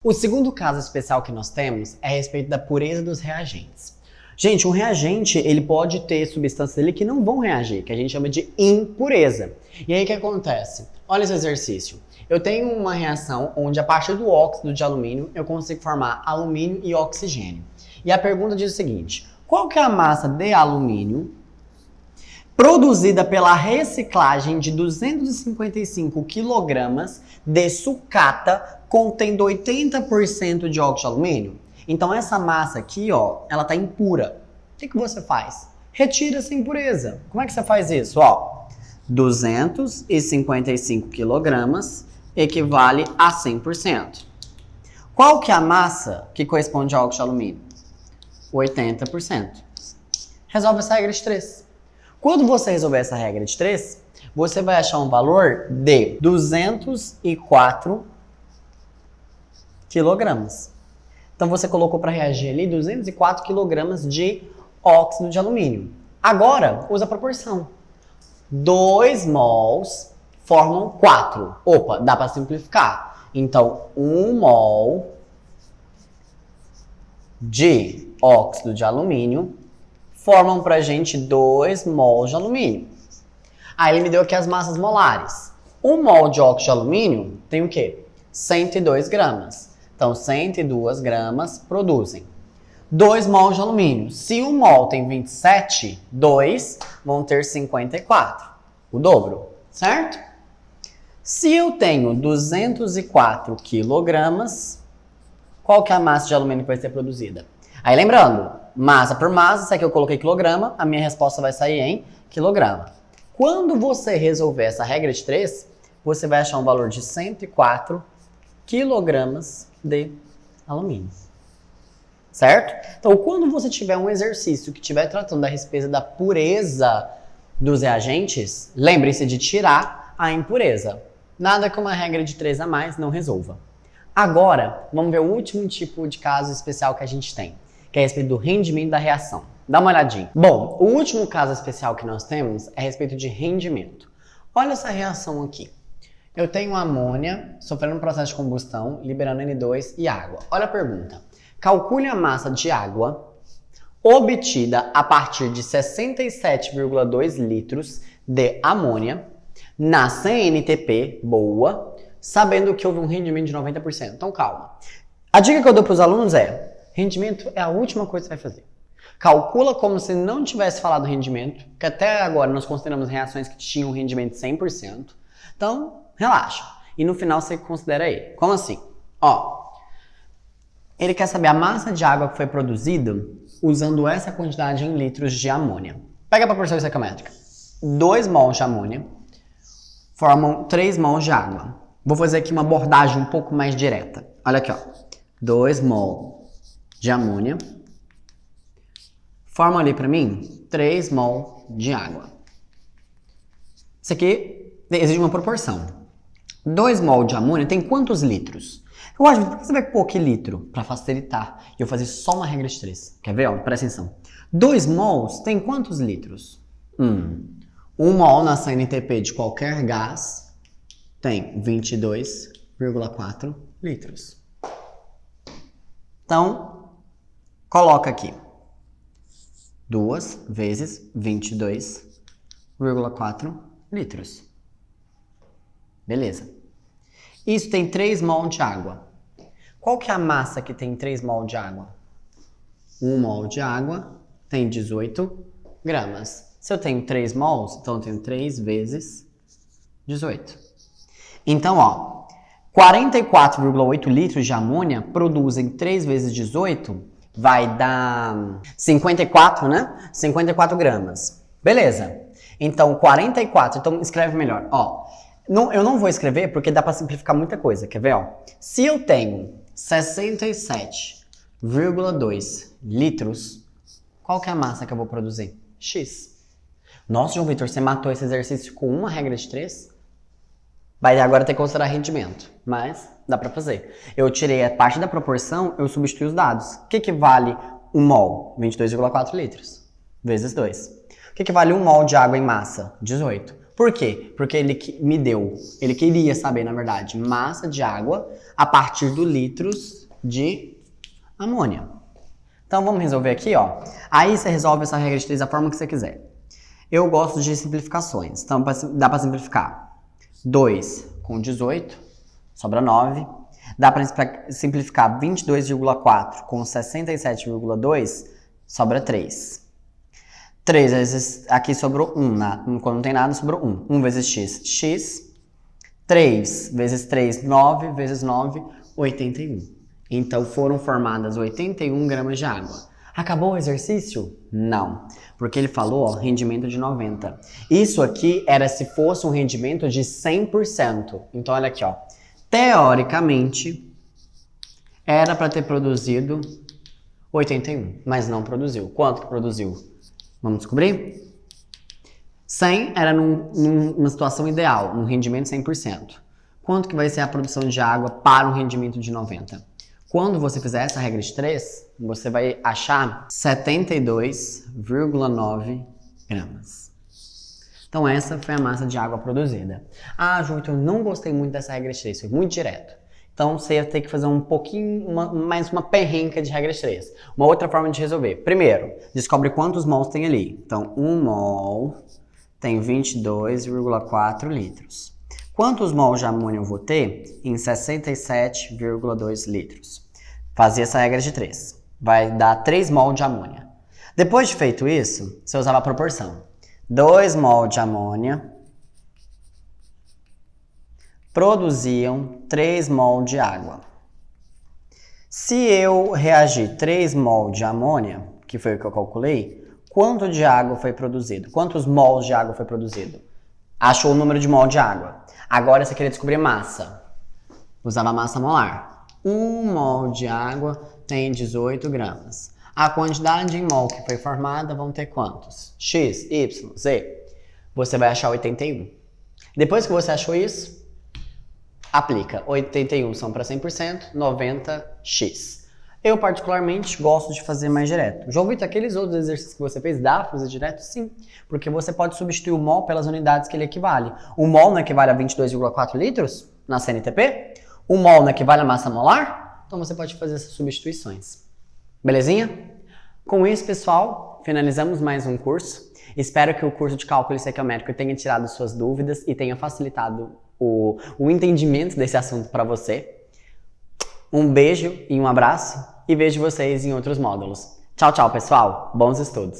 O segundo caso especial que nós temos é a respeito da pureza dos reagentes. Gente, um reagente, ele pode ter substâncias dele que não vão reagir, que a gente chama de impureza. E aí o que acontece? Olha esse exercício. Eu tenho uma reação onde a partir do óxido de alumínio eu consigo formar alumínio e oxigênio. E a pergunta diz o seguinte: qual que é a massa de alumínio produzida pela reciclagem de 255 kg de sucata contendo 80% de óxido de alumínio? Então essa massa aqui, ó, ela tá impura. O que você faz? Retira essa impureza. Como é que você faz isso? Ó, 255 kg equivale a 100%. Qual que é a massa que corresponde ao óxido de alumínio? 80%. Resolve essa regra de 3. Quando você resolver essa regra de 3, você vai achar um valor de 204 kg. Então você colocou para reagir ali 204 kg de óxido de alumínio. Agora, usa a proporção. 2 mols formam 4. Opa, dá para simplificar. Então, 1 mol de óxido de alumínio formam pra gente 2 mols de alumínio. Aí ele me deu aqui as massas molares. 1 mol de óxido de alumínio tem o quê? 102 gramas. Então, 102 gramas produzem 2 mols de alumínio. Se 1 mol tem 27, 2 vão ter 54. O dobro, certo? Se eu tenho 204 quilogramas, qual que é a massa de alumínio que vai ser produzida? Aí lembrando, massa por massa, se aqui eu coloquei quilograma, a minha resposta vai sair em quilograma. Quando você resolver essa regra de 3, você vai achar um valor de 104 quilogramas de alumínio. Certo? Então, quando você tiver um exercício que estiver tratando a respeito da pureza dos reagentes, lembre-se de tirar a impureza. Nada que uma regra de 3 a mais não resolva. Agora, vamos ver o último tipo de caso especial que a gente tem, que é a respeito do rendimento da reação. Dá uma olhadinha. Bom, o último caso especial que nós temos é a respeito de rendimento. Olha essa reação aqui. Eu tenho amônia sofrendo um processo de combustão, liberando N2 e água. Olha a pergunta. Calcule a massa de água obtida a partir de 67,2 litros de amônia na CNTP boa, sabendo que houve um rendimento de 90%. Então calma. A dica que eu dou para os alunos é: rendimento é a última coisa que você vai fazer. Calcula como se não tivesse falado rendimento, que até agora nós consideramos reações que tinham rendimento de 100%. Então, relaxa. E no final você considera ele. Como assim? Ó, ele quer saber a massa de água que foi produzida usando essa quantidade em litros de amônia. Pega a proporção estequiométrica. 2 mols de amônia formam 3 mols de água. Vou fazer aqui uma abordagem um pouco mais direta. Olha aqui, ó. 2 mol de amônia formam ali para mim 3 mol de água. Isso aqui exige uma proporção. 2 mol de amônia tem quantos litros? Eu acho que você vai pôr aqui litro para facilitar e eu fazer só uma regra de 3. Quer ver? Ó, presta atenção. 2 mols tem quantos litros? 1 mol na CNTP de qualquer gás tem 22,4 litros. Então, coloca aqui 2 vezes 22,4 litros. Beleza. Isso tem 3 mol de água. Qual que é a massa que tem 3 mol de água? 1 mol de água tem 18 gramas. Se eu tenho 3 mols, então eu tenho 3 vezes 18. Então, ó, 44,8 litros de amônia produzem 3 vezes 18, vai dar 54, né? 54 gramas. Beleza. Então, 44, então escreve melhor. Ó, eu não vou escrever porque dá para simplificar muita coisa. Quer ver, ó? Se eu tenho 67,2 litros, qual que é a massa que eu vou produzir? X. Nossa, João Vitor, você matou esse exercício com uma regra de 3? Vai agora ter que considerar rendimento, mas dá pra fazer. Eu tirei a parte da proporção, eu substituí os dados. O que vale 1 mol? 22,4 litros, vezes 2. O que vale 1 mol de água em massa? 18. Por quê? Porque ele ele queria saber, na verdade, massa de água a partir do litros de amônia. Então vamos resolver aqui, ó. Aí você resolve essa regra de 3 da forma que você quiser. Eu gosto de simplificações, então dá para simplificar 2 com 18, sobra 9. Dá para simplificar 22,4 com 67,2, sobra 3. 3 vezes, aqui sobrou 1, quando não tem nada sobrou 1. 1 vezes x, x. 3 vezes 3, 9, vezes 9, 81. Então foram formadas 81 gramas de água. Acabou o exercício? Não, porque ele falou, ó, rendimento de 90. Isso aqui era se fosse um rendimento de 100%. Então olha aqui, ó. Teoricamente, era para ter produzido 81, mas não produziu. Quanto que produziu? Vamos descobrir? 100 era numa situação ideal, um rendimento 100%. Quanto que vai ser a produção de água para um rendimento de 90? Quando você fizer essa regra de 3, você vai achar 72,9 gramas. Então essa foi a massa de água produzida. Ah, Ju, eu não gostei muito dessa regra de 3, foi muito direto. Então você ia ter que fazer um pouquinho, mais uma perrenca de regra de 3. Uma outra forma de resolver. Primeiro, descobre quantos mols tem ali. Então 1 mol tem 22,4 litros. Quantos mols de amônia eu vou ter? Em 67,2 litros. Fazia essa regra de 3. Vai dar 3 mol de amônia. Depois de feito isso, você usava a proporção. 2 mol de amônia produziam 3 mol de água. Se eu reagir 3 mol de amônia, que foi o que eu calculei, quanto de água foi produzido? Quantos mols de água foi produzido? Achou o número de mol de água. Agora você queria descobrir massa. Usava massa molar. 1 mol de água tem 18 gramas. A quantidade em mol que foi formada vão ter quantos? X, Y, Z. Você vai achar 81. Depois que você achou isso, aplica. 81 são para 100%, 90x. Eu particularmente gosto de fazer mais direto. João Vitor, aqueles outros exercícios que você fez, dá para fazer direto? Sim, porque você pode substituir o mol pelas unidades que ele equivale. O mol não equivale a 22,4 litros na CNTP? O mol não equivale a massa molar? Então você pode fazer essas substituições. Belezinha? Com isso, pessoal, finalizamos mais um curso. Espero que o curso de cálculo estequiométrico tenha tirado suas dúvidas e tenha facilitado o entendimento desse assunto para você. Um beijo e um abraço e vejo vocês em outros módulos. Tchau, tchau, pessoal. Bons estudos!